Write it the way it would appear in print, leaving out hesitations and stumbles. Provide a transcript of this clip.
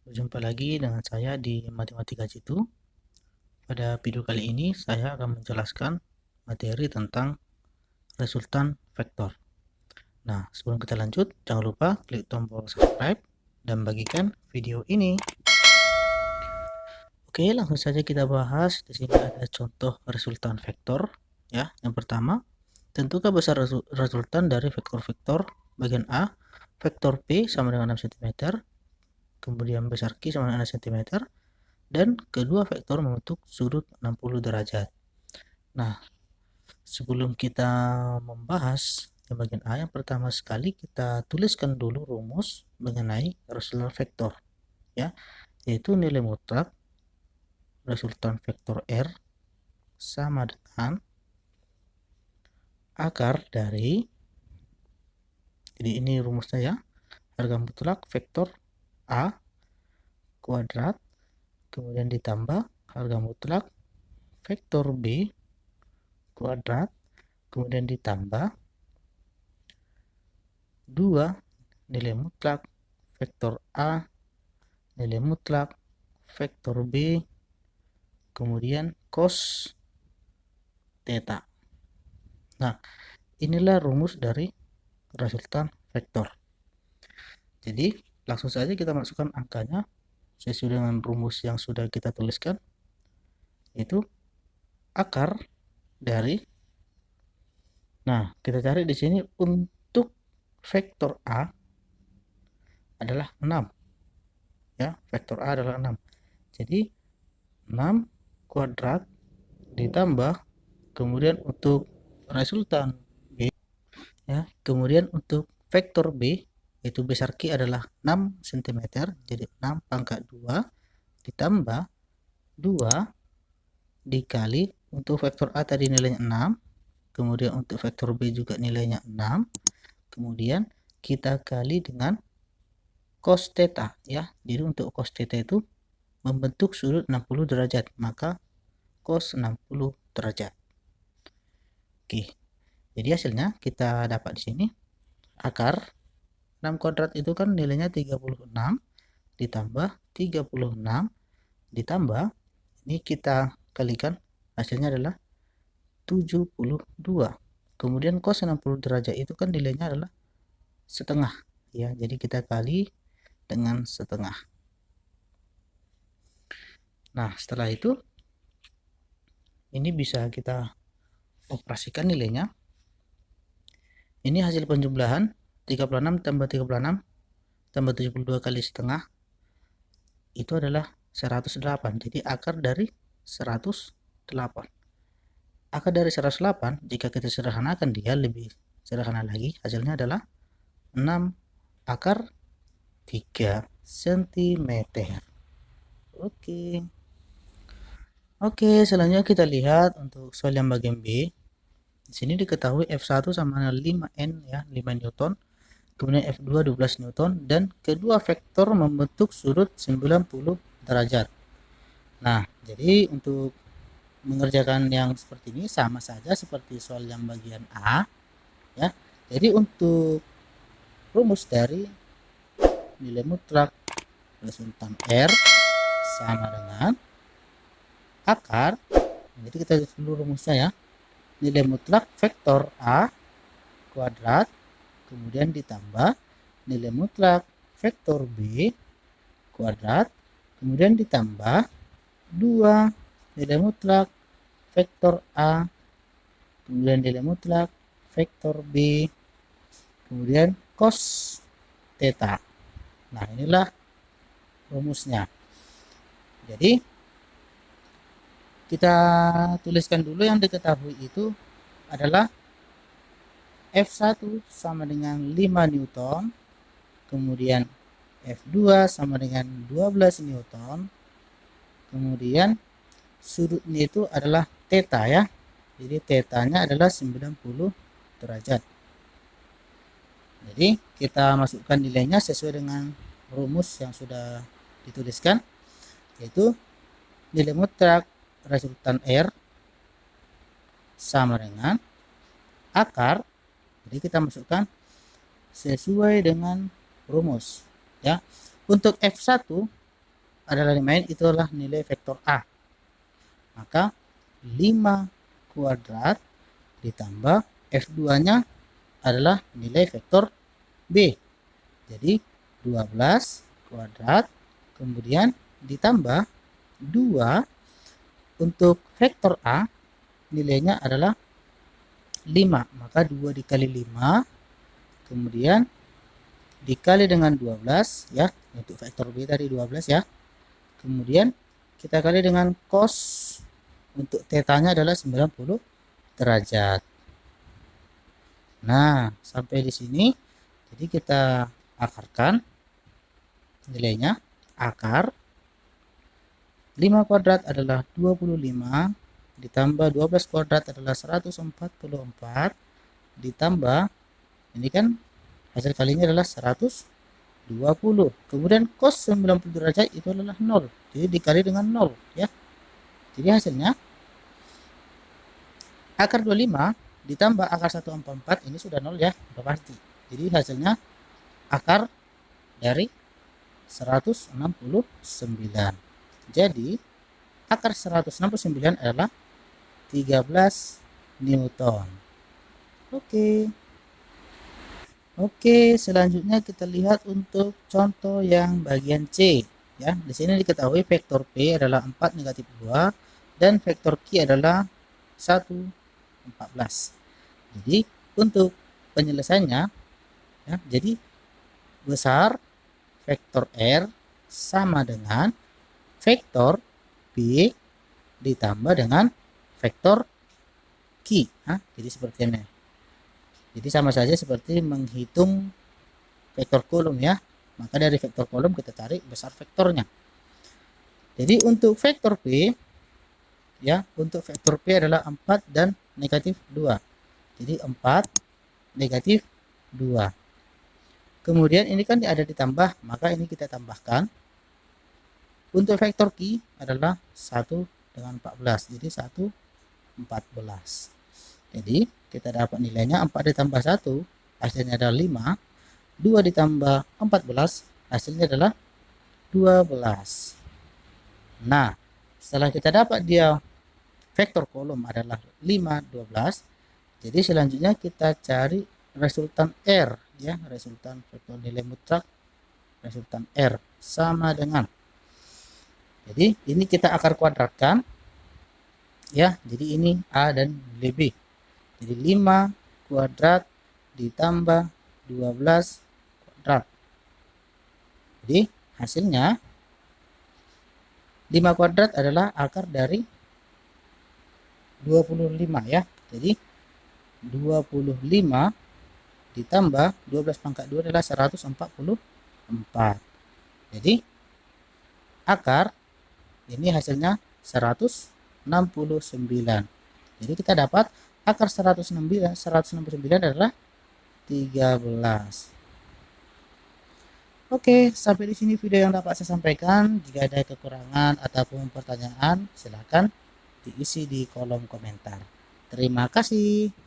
Berjumpa lagi dengan saya di Matematika Jitu. Pada video kali ini saya akan menjelaskan materi tentang resultan vektor. Nah, sebelum kita lanjut, jangan lupa klik tombol subscribe dan bagikan video ini. Oke, langsung saja kita bahas. Di sini ada contoh resultan vektor. Ya, yang pertama, tentukan besar resultan dari vektor-vektor bagian A. Vektor P sama dengan 6 cm, kemudian besar Q sama dengan 6 cm, dan kedua vektor membentuk sudut 60 derajat. Nah, sebelum kita membahas yang bagian A, yang pertama sekali kita tuliskan dulu rumus mengenai resultan vektor, ya, yaitu nilai mutlak resultan vektor R sama dengan akar dari, jadi ini rumusnya ya, harga mutlak vektor A kuadrat, kemudian ditambah harga mutlak vektor B kuadrat, kemudian ditambah 2 nilai mutlak vektor A, nilai mutlak vektor B, kemudian cos theta. Nah, inilah rumus dari resultan vektor. Jadi, langsung saja kita masukkan angkanya sesuai dengan rumus yang sudah kita tuliskan, yaitu akar dari, nah, kita cari di sini untuk vektor A adalah 6. Ya, vektor A adalah 6. Jadi 6 kuadrat ditambah, kemudian untuk resultan B, ya, kemudian untuk vektor B yaitu besar Q adalah 6 cm, jadi 6 pangkat 2 ditambah 2 dikali untuk vektor A tadi nilainya 6, kemudian untuk vektor B juga nilainya 6, kemudian kita kali dengan cos theta, ya. Jadi untuk cos theta itu membentuk sudut 60 derajat, maka cos 60 derajat. Oke, jadi hasilnya kita dapat di sini akar 6 kuadrat itu kan nilainya 36 ditambah 36 ditambah, ini kita kalikan, hasilnya adalah 72. Kemudian cos 60 derajat itu kan nilainya adalah setengah, ya. Jadi kita kali dengan setengah. Nah, setelah itu ini bisa kita operasikan nilainya. Ini hasil penjumlahan 36 tambah 36 tambah 72 kali setengah itu adalah 108. Jadi akar dari 108. Akar dari 108 jika kita sederhanakan dia lebih sederhana lagi, hasilnya adalah 6 akar 3 cm. Oke. Oke, selanjutnya kita lihat untuk soal yang bagian B. Di sini diketahui F1 sama dengan 5N, ya, 5 Newton. Kemudian F2 12 Newton dan kedua vektor membentuk sudut 90 derajat. Nah, jadi untuk mengerjakan yang seperti ini sama saja seperti soal yang bagian A, ya. Jadi untuk rumus dari nilai mutlak resultan R sama dengan akar, jadi kita lihat dulu rumusnya ya, nilai mutlak vektor A kuadrat, kemudian ditambah nilai mutlak vektor B kuadrat, kemudian ditambah 2 nilai mutlak vektor A, kemudian nilai mutlak vektor B, kemudian cos theta. Nah, inilah rumusnya. Jadi kita tuliskan dulu yang diketahui itu adalah F1 sama dengan 5 Newton, kemudian F2 sama dengan 12 Newton, kemudian sudutnya itu adalah theta, ya. Jadi tetanya adalah 90 derajat. Jadi kita masukkan nilainya sesuai dengan rumus yang sudah dituliskan, yaitu nilai mutlak resultan R sama dengan akar, jadi kita masukkan sesuai dengan rumus, ya. Untuk F1 adalah 5n, itulah nilai vektor A. Maka 5 kuadrat ditambah F2-nya adalah nilai vektor B. Jadi 12 kuadrat kemudian ditambah 2 untuk vektor A nilainya adalah 5. Maka 2 dikali 5 kemudian dikali dengan 12 ya, untuk vektor B tadi 12 ya. Kemudian kita kali dengan cos, untuk tetanya adalah 90 derajat. Nah, sampai di sini. Jadi kita akarkan nilainya. Akar 5 kuadrat adalah 25 ditambah 12 kuadrat adalah 144 ditambah ini kan hasil kalinya adalah 120. Kemudian cos 90 derajat itu adalah 0. Jadi dikali dengan 0 ya. Jadi hasilnya akar 25 ditambah akar 144 ini sudah 0 ya, sudah pasti. Jadi hasilnya akar dari 169. Jadi akar 169 adalah 13 Newton. Oke, selanjutnya kita lihat untuk contoh yang bagian C ya. Di sini diketahui vektor P adalah 4 negatif 2 dan vektor Q adalah 1 14. Jadi untuk penyelesaiannya ya, jadi besar vektor R sama dengan vektor P ditambah dengan vektor Q. Jadi seperti ini. Jadi sama saja seperti menghitung vektor kolom ya. Maka dari vektor kolom kita cari besar vektornya. Jadi untuk vektor P ya, untuk vektor P adalah 4 dan negatif 2. Jadi 4 negatif 2. Kemudian ini kan ada ditambah, maka ini kita tambahkan. Untuk vektor Q adalah 1 dengan 14. Jadi 1 14. Jadi kita dapat nilainya 4 ditambah 1 hasilnya adalah 5. 2 ditambah 14 hasilnya adalah 12. Nah, setelah kita dapat dia vektor kolom adalah 5 12. Jadi selanjutnya kita cari resultan R ya, resultan vektor nilai mutlak resultan R sama dengan, jadi ini kita akar kuadratkan ya. Jadi ini A dan nilai B. Jadi 5 kuadrat ditambah 12 kuadrat. Jadi hasilnya 5 kuadrat adalah akar dari 25 ya. Jadi 25 ditambah 12 pangkat 2 adalah 144. Jadi akar ini hasilnya 169. Jadi kita dapat akar 169 adalah 13. Oke, sampai di sini video yang dapat saya sampaikan. Jika ada kekurangan ataupun pertanyaan, silakan diisi di kolom komentar. Terima kasih.